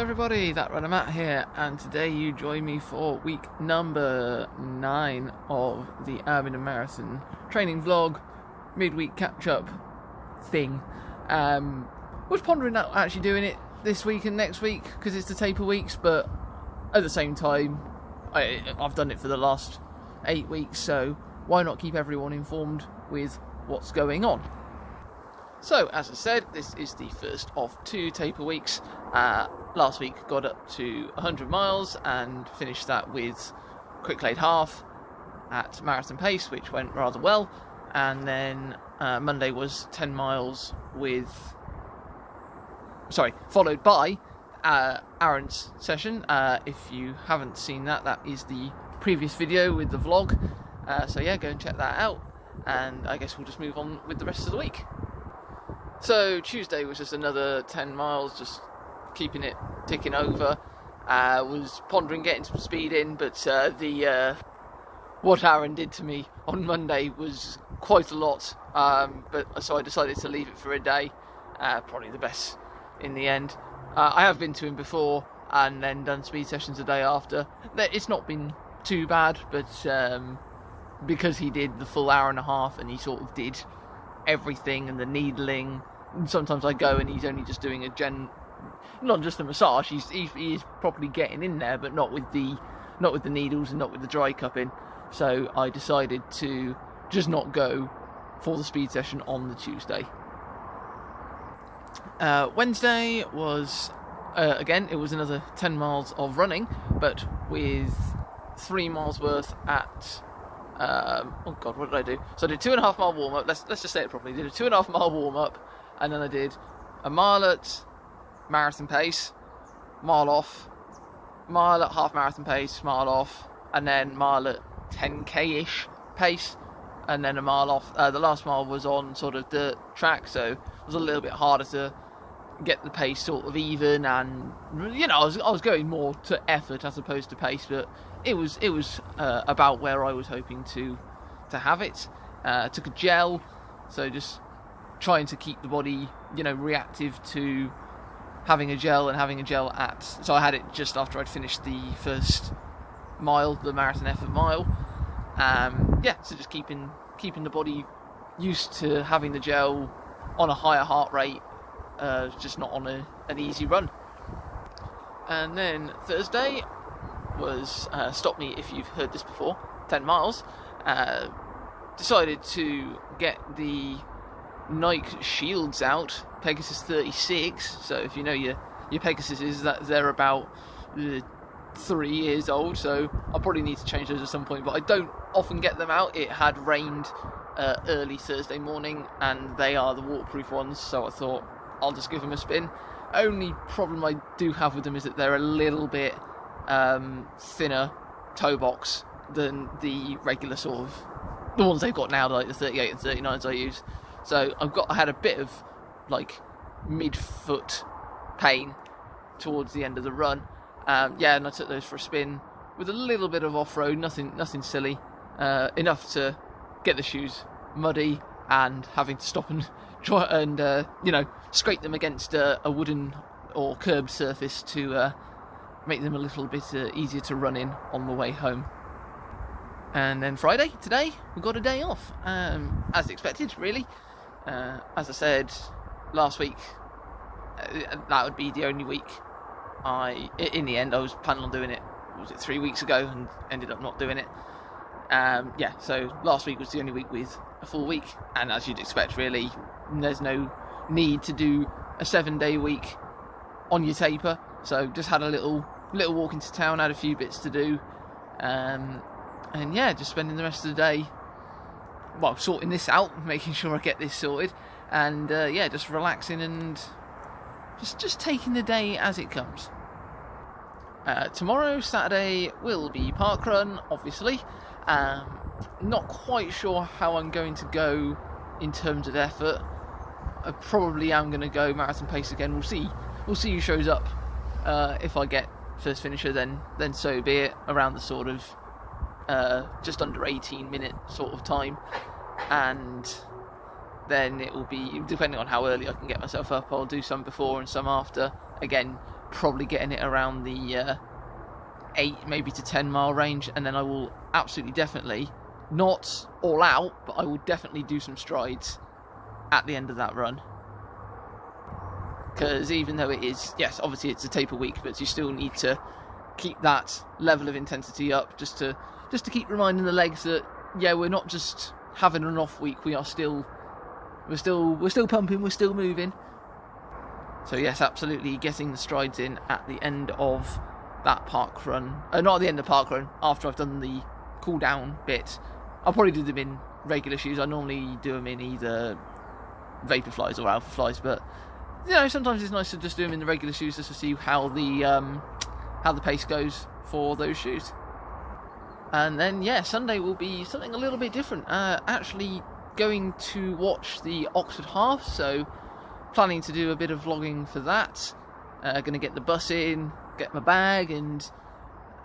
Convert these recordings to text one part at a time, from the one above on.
everybody, That Runner Matt here, and today you join me for week number 9 of the Abingdon Marathon training vlog, midweek catch-up thing. Was pondering out actually doing it this week and next week because it's the taper weeks, but at the same time I've done it for the last 8 weeks, so why not keep everyone informed with what's going on. So, as I said, this is the first of 2 taper weeks. Last week got up to 100 miles and finished that with quick laid half at marathon pace, which went rather well. And then Monday was 10 miles followed by Aaron's session. If you haven't seen that, that is the previous video with the vlog. So yeah, go and check that out. And I guess we'll just move on with the rest of the week. So Tuesday was just another 10 miles, just keeping it ticking over. Was pondering getting some speed in, but what Aaron did to me on Monday was quite a lot. So I decided to leave it for a day. Probably the best in the end. I have been to him before and then done speed sessions a day after. It's not been too bad, but because he did the full hour and a half and he sort of did everything and the needling. Sometimes I go and he's only just doing not just a massage. He is properly getting in there, but not with the needles and not with the dry cupping. So I decided to just not go for the speed session on the Tuesday. Wednesday was again, it was another 10 miles of running, but with 3 miles worth at oh god, what did I do? So I did 2.5 mile warm up. Let's just say it properly. I did a 2.5 mile warm up, and then I did a mile at marathon pace, mile off, mile at half marathon pace, mile off, and then mile at 10k-ish pace, and then a mile off. The last mile was on sort of dirt track, so it was a little bit harder to get the pace sort of even, and you know, I was going more to effort as opposed to pace, but it was about where I was hoping to have it. Took a gel, so just trying to keep the body, you know, reactive to having a gel at. So I had it just after I'd finished the first mile, the marathon effort mile. Yeah, so just keeping the body used to having the gel on a higher heart rate, just not on an easy run. And then Thursday was stop me if you've heard this before, 10 miles. Decided to get the Nike Shields out, Pegasus 36. So if you know your Pegasuses, that they're about 3 years old, so I'll probably need to change those at some point, but I don't often get them out. It had rained early Thursday morning and they are the waterproof ones, so I thought I'll just give them a spin. Only problem I do have with them is that they're a little bit thinner toe box than the regular sort of the ones they've got now, like the 38 and 39s I use. So I had a bit of like mid-foot pain towards the end of the run. Yeah, and I took those for a spin with a little bit of off-road, nothing silly, enough to get the shoes muddy and having to stop and try and you know, scrape them against a wooden or curb surface to make them a little bit easier to run in on the way home. And then Friday, today, we got a day off, as expected, really. As I said last week, that would be the only week. In the end, I was planning on doing it. Was it 3 weeks ago, and ended up not doing it. Yeah, so last week was the only week with a full week, and as you'd expect, really, there's no need to do a 7-day week on your taper. So just had a little walk into town, had a few bits to do, and yeah, just spending the rest of the day, well, sorting this out, making sure I get this sorted, and yeah, just relaxing and just taking the day as it comes. Tomorrow, Saturday, will be parkrun, obviously. Not quite sure how I'm going to go in terms of effort. I probably am going to go marathon pace again. We'll see who shows up. If I get first finisher, then so be it. Around the sort of just under 18-minute sort of time, and then it will be, depending on how early I can get myself up, I'll do some before and some after. Again, probably getting it around the 8 maybe to 10 mile range, and then I will absolutely definitely, not all out, but I will definitely do some strides at the end of that run. Because even though it is, yes, obviously it's a taper week, but you still need to keep that level of intensity up, just to keep reminding the legs that, yeah, we're not just having an off week, we're still pumping, we're still moving. So yes, absolutely getting the strides in at the end of that park run. Not at the end of the park run, after I've done the cool down bit. I'll probably do them in regular shoes. I normally do them in either Vaporflies or Alpha Flies, but you know, sometimes it's nice to just do them in the regular shoes just to see how the pace goes for those shoes. And then yeah, Sunday will be something a little bit different. Actually going to watch the Oxford Half, so planning to do a bit of vlogging for that. Going to get the bus in, get my bag, and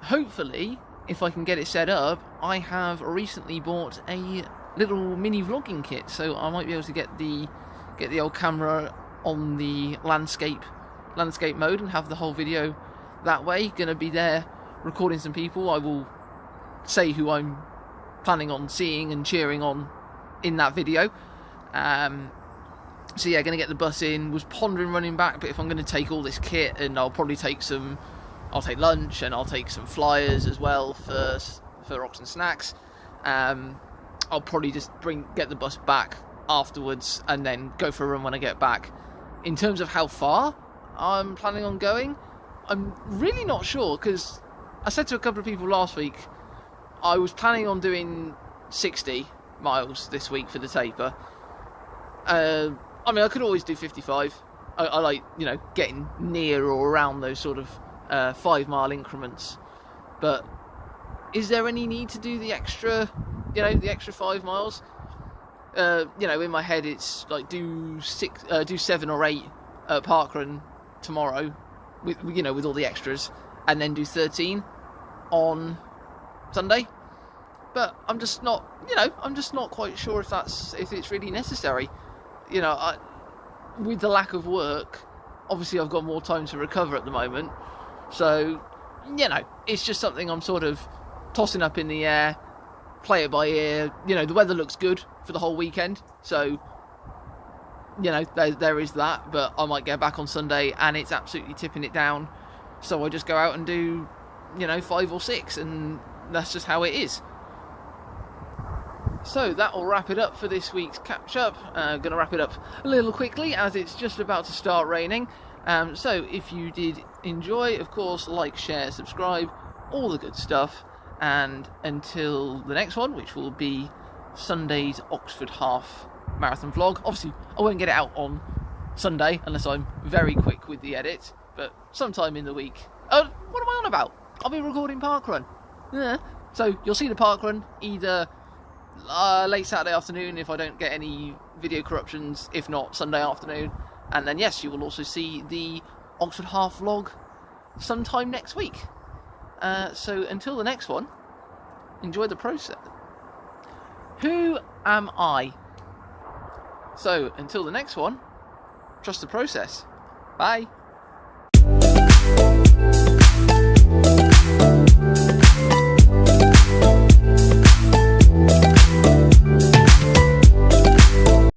hopefully, if I can get it set up, I have recently bought a little mini vlogging kit, so I might be able to get the old camera on the landscape mode and have the whole video that way. Gonna be there recording some people. I will say who I'm planning on seeing and cheering on in that video. So yeah, gonna get the bus in. Was pondering running back, but if I'm gonna take all this kit, and I'll probably take lunch, and I'll take some flyers as well for Oxen snacks. I'll probably just get the bus back afterwards and then go for a run when I get back. In terms of how far I'm planning on going, I'm really not sure, because I said to a couple of people last week I was planning on doing 60 miles this week for the taper. I mean, I could always do 55. I like, you know, getting near or around those sort of 5 mile increments. But is there any need to do the extra, you know, the extra 5 miles? You know, in my head it's like do 7 or 8 parkrun tomorrow, with all the extras, and then do 13 on Sunday. But I'm just not quite sure if it's really necessary. You know, with the lack of work, obviously I've got more time to recover at the moment, so you know, it's just something I'm sort of tossing up in the air. Play it by ear. You know, the weather looks good for the whole weekend, so you know, there is that. But I might get back on Sunday and it's absolutely tipping it down, so I just go out and do, you know, 5 or 6, and that's just how it is. So that will wrap it up for this week's catch up. Going to wrap it up a little quickly as it's just about to start raining. So if you did enjoy, of course, like, share, subscribe, all the good stuff. And until the next one, which will be Sunday's Oxford Half Marathon vlog. Obviously, I won't get it out on Sunday unless I'm very quick with the edit, but sometime in the week. Oh, what am I on about? I'll be recording parkrun. Yeah. So you'll see the parkrun either late Saturday afternoon if I don't get any video corruptions, if not Sunday afternoon. And then yes, you will also see the Oxford Half vlog sometime next week. So until the next one, enjoy the process. Who am I? So until the next one, trust the process. Bye.